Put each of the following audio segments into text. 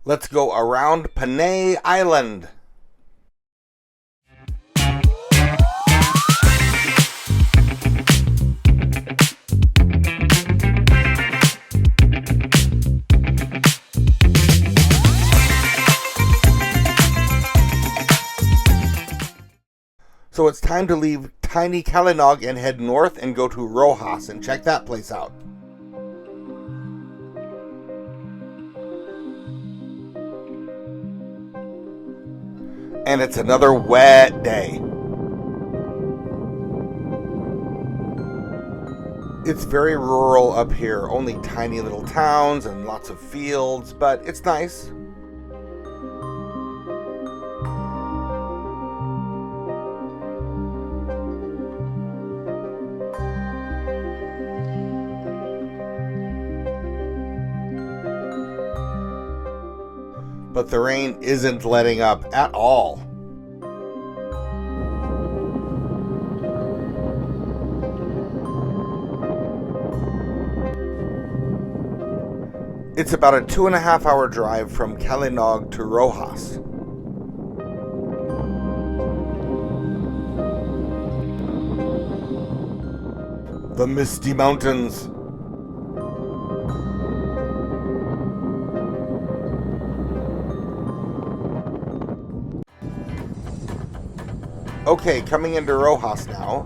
Let's go around Panay Island. So it's time to leave tiny Kalinog and head north and go to Roxas and check that place out. And it's another wet day. It's very rural up here, only tiny little towns and lots of fields, but it's nice. But the rain isn't letting up at all. It's about a 2.5-hour drive from Kalinog to Roxas. The Misty Mountains. Okay, coming into Roxas now.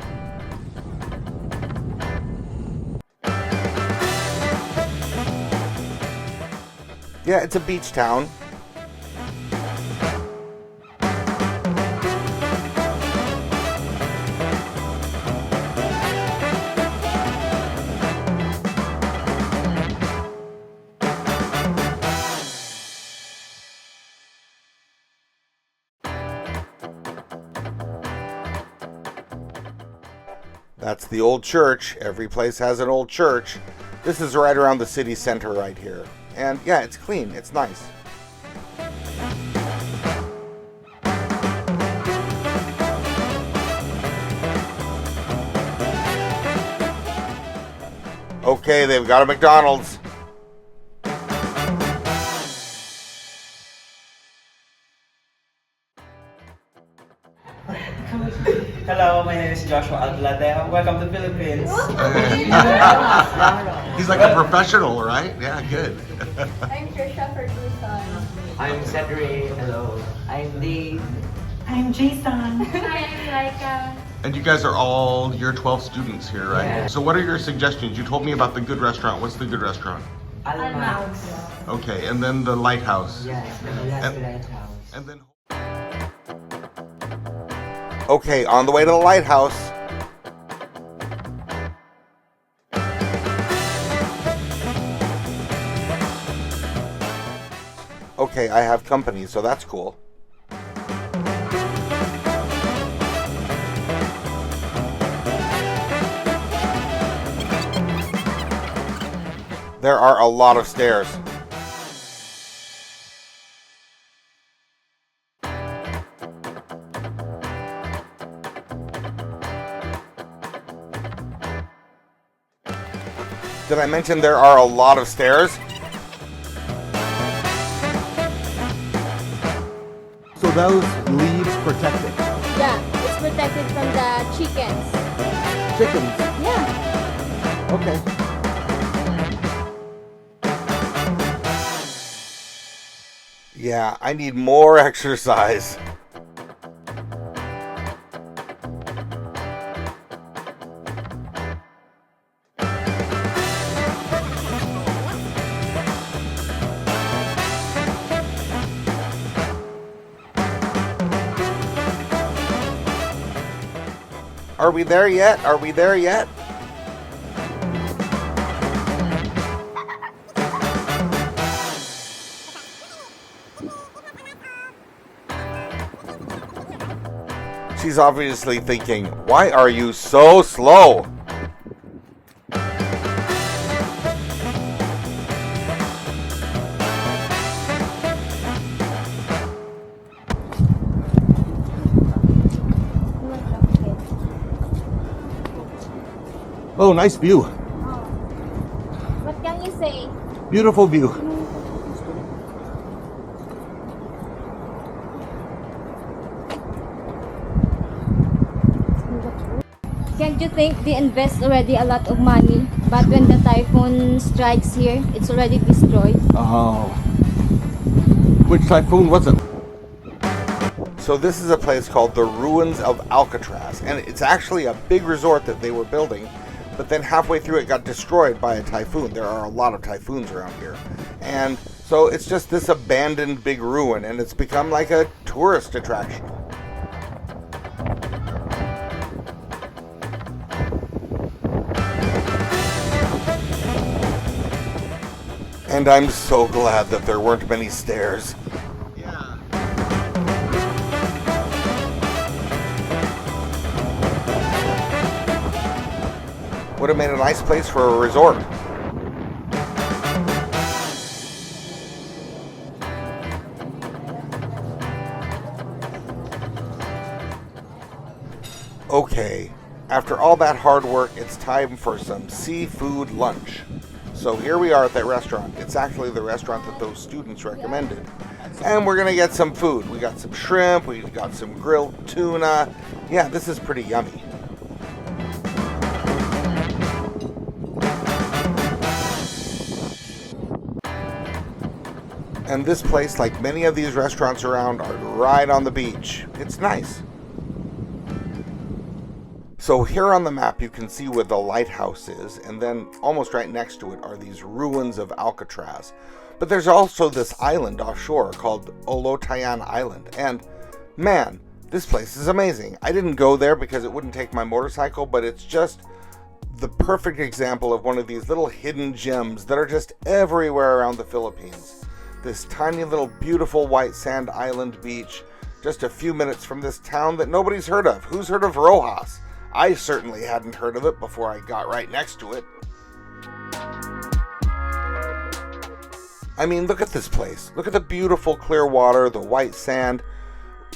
Yeah, it's a beach town. That's the old church. Every place has an old church. This is right around the city center right here. And yeah, it's clean. It's nice. Okay, they've got a McDonald's. Hello, my name is Joshua Alcatraz. Welcome to Philippines. He's like a professional, right? Yeah, good. I'm Trisha Ferguson. I'm Cedric. Hello. I'm Dave. I'm Jason. Hi, I'm Laika. And you guys are all year 12 students here, right? Yeah. So what are your suggestions? You told me about the good restaurant. What's the good restaurant? Almax. Okay, and then the lighthouse. Yes, the lighthouse. And then... Okay, on the way to the lighthouse. Okay, I have company, so that's cool. There are a lot of stairs. Did I mention there are a lot of stairs? So those leaves protect it. Yeah, it's protected from the chickens. Chickens. Yeah. Okay. Yeah, I need more exercise. Are we there yet? Are we there yet? She's obviously thinking, why are you so slow? Oh, nice view. What can you say? Beautiful view. Can't you think they invest already a lot of money, but when the typhoon strikes here, it's already destroyed? Oh. Which typhoon was it? So this is a place called the Ruins of Alcatraz, and it's actually a big resort that they were building, but then halfway through it got destroyed by a typhoon. There are a lot of typhoons around here. And so it's just this abandoned big ruin, and it's become like a tourist attraction. And I'm so glad that there weren't many stairs. Yeah. Would have made a nice place for a resort. Okay, after all that hard work, it's time for some seafood lunch. So here we are at that restaurant. It's actually the restaurant that those students recommended. And we're gonna get some food. We got some shrimp, we got some grilled tuna. Yeah, this is pretty yummy. And this place, like many of these restaurants around, are right on the beach. It's nice. So here on the map you can see where the lighthouse is, and then almost right next to it are these ruins of Alcatraz. But there's also this island offshore called Olotayan Island, and man, this place is amazing. I didn't go there because it wouldn't take my motorcycle, but it's just the perfect example of one of these little hidden gems that are just everywhere around the Philippines. This tiny little beautiful white sand island beach, just a few minutes from this town that nobody's heard of. Who's heard of Roxas? I certainly hadn't heard of it before I got right next to it. I mean, look at this place. Look at the beautiful clear water, the white sand.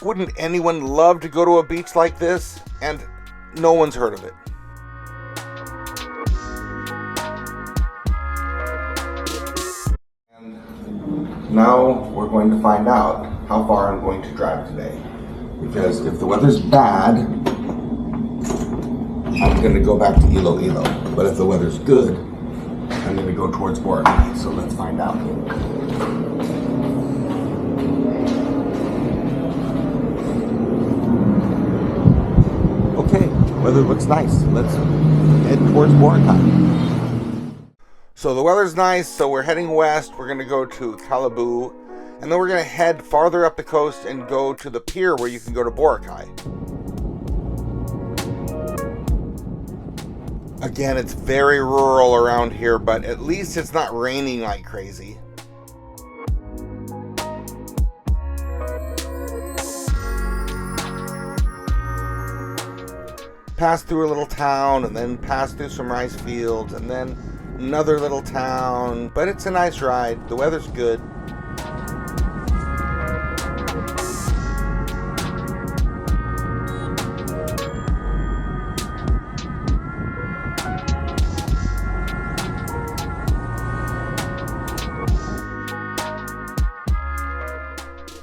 Wouldn't anyone love to go to a beach like this? And no one's heard of it. And now we're going to find out how far I'm going to drive today. Because if the weather's bad, I'm going to go back to Iloilo, but if the weather's good, I'm going to go towards Boracay, so let's find out. Okay, weather looks nice. Let's head towards Boracay. So the weather's nice, so we're heading west. We're going to go to Calibu, and then we're going to head farther up the coast and go to the pier where you can go to Boracay. Again, it's very rural around here, but at least it's not raining like crazy. Pass through a little town, and then pass through some rice fields, and then another little town. But it's a nice ride. The weather's good.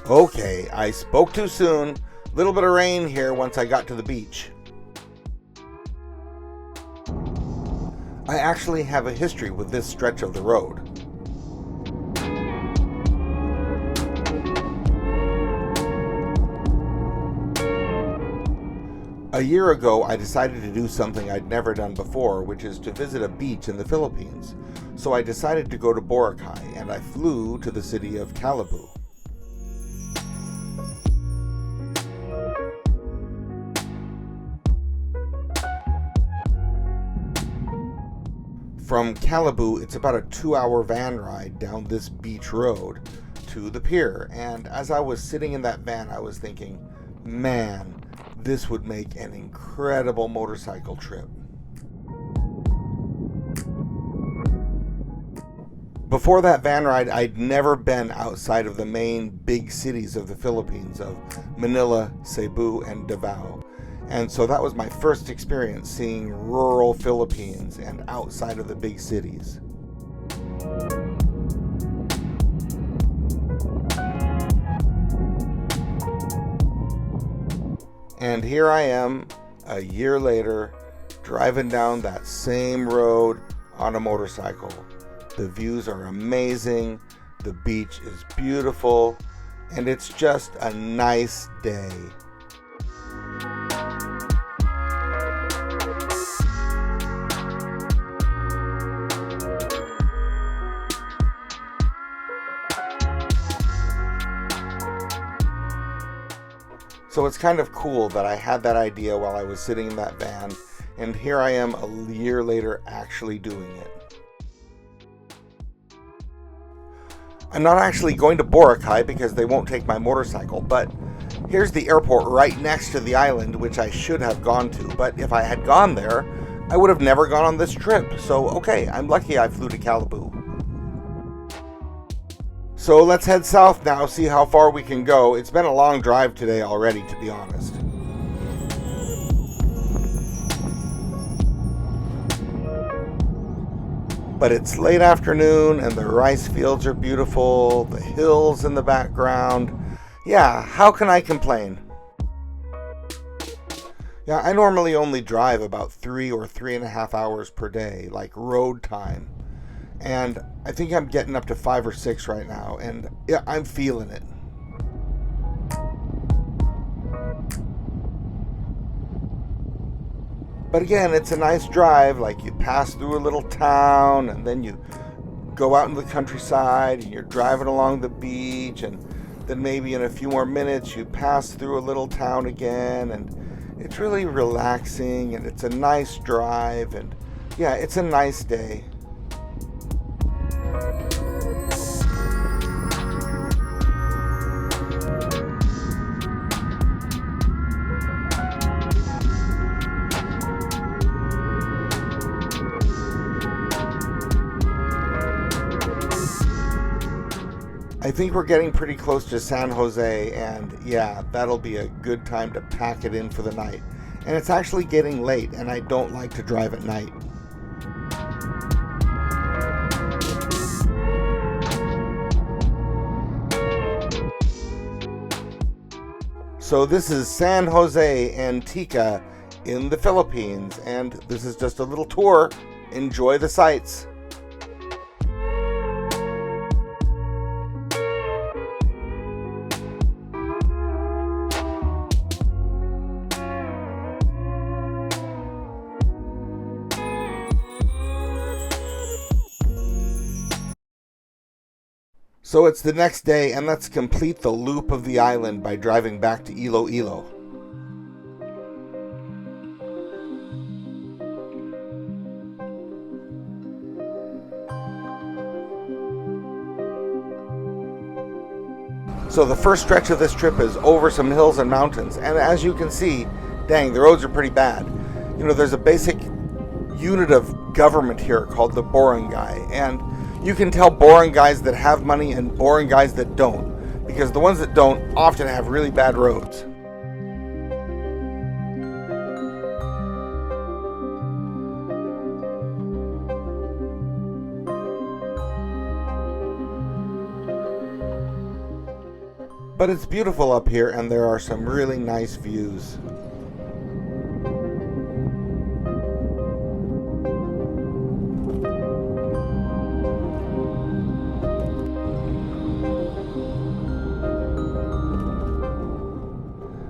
Okay, I spoke too soon. Little bit of rain here once I got to the beach. I actually have a history with this stretch of the road. A year ago, I decided to do something I'd never done before, which is to visit a beach in the Philippines. So I decided to go to Boracay, and I flew to the city of Calibu. From Calibu, it's about a 2-hour van ride down this beach road to the pier. And as I was sitting in that van, I was thinking, man, this would make an incredible motorcycle trip. Before that van ride, I'd never been outside of the main big cities of the Philippines of Manila, Cebu, and Davao. And so that was my first experience seeing rural Philippines and outside of the big cities. And here I am, a year later, driving down that same road on a motorcycle. The views are amazing, the beach is beautiful, and it's just a nice day. So it's kind of cool that I had that idea while I was sitting in that van, and here I am a year later actually doing it. I'm not actually going to Boracay because they won't take my motorcycle, but here's the airport right next to the island, which I should have gone to, but if I had gone there, I would have never gone on this trip. So okay, I'm lucky I flew to Calibu. So let's head south now, see how far we can go. It's been a long drive today already, to be honest. But it's late afternoon and the rice fields are beautiful, the hills in the background. Yeah, how can I complain? Yeah, I normally only drive about 3 or 3.5 hours per day, like road time. And I think I'm getting up to 5 or 6 right now, and yeah, I'm feeling it. But again, it's a nice drive. Like, you pass through a little town, and then you go out into the countryside, and you're driving along the beach, and then maybe in a few more minutes you pass through a little town again, and it's really relaxing, and it's a nice drive, and yeah, it's a nice day. I think we're getting pretty close to San Jose, and yeah, that'll be a good time to pack it in for the night. And it's actually getting late, and I don't like to drive at night. So this is San Jose, Antica in the Philippines, and this is just a little tour. Enjoy the sights. So it's the next day, and let's complete the loop of the island by driving back to Iloilo. So the first stretch of this trip is over some hills and mountains, and as you can see, dang, the roads are pretty bad. You know, there's a basic unit of government here called the Boracay, and you can tell boring guys that have money and boring guys that don't, because the ones that don't often have really bad roads. But it's beautiful up here, and there are some really nice views.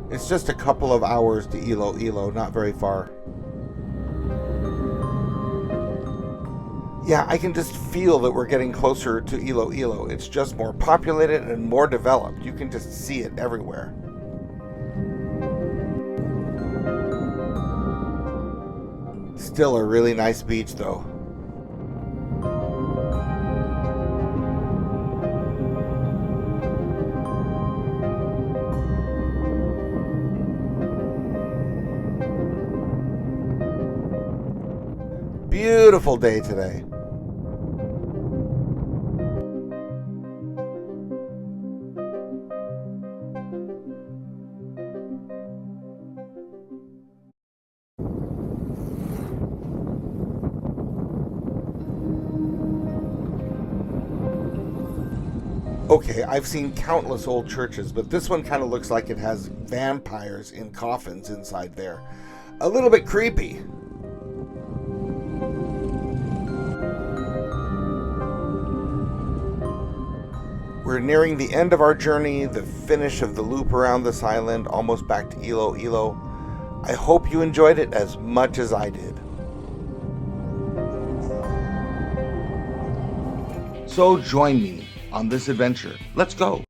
It's just a couple of hours to Iloilo, not very far. Yeah, I can just feel that we're getting closer to Iloilo. It's just more populated and more developed. You can just see it everywhere. Still a really nice beach, though. Beautiful day today. Okay, I've seen countless old churches, but this one kind of looks like it has vampires in coffins inside there. A little bit creepy. We're nearing the end of our journey, the finish of the loop around this island, almost back to Iloilo. I hope you enjoyed it as much as I did. So join me on this adventure. Let's go.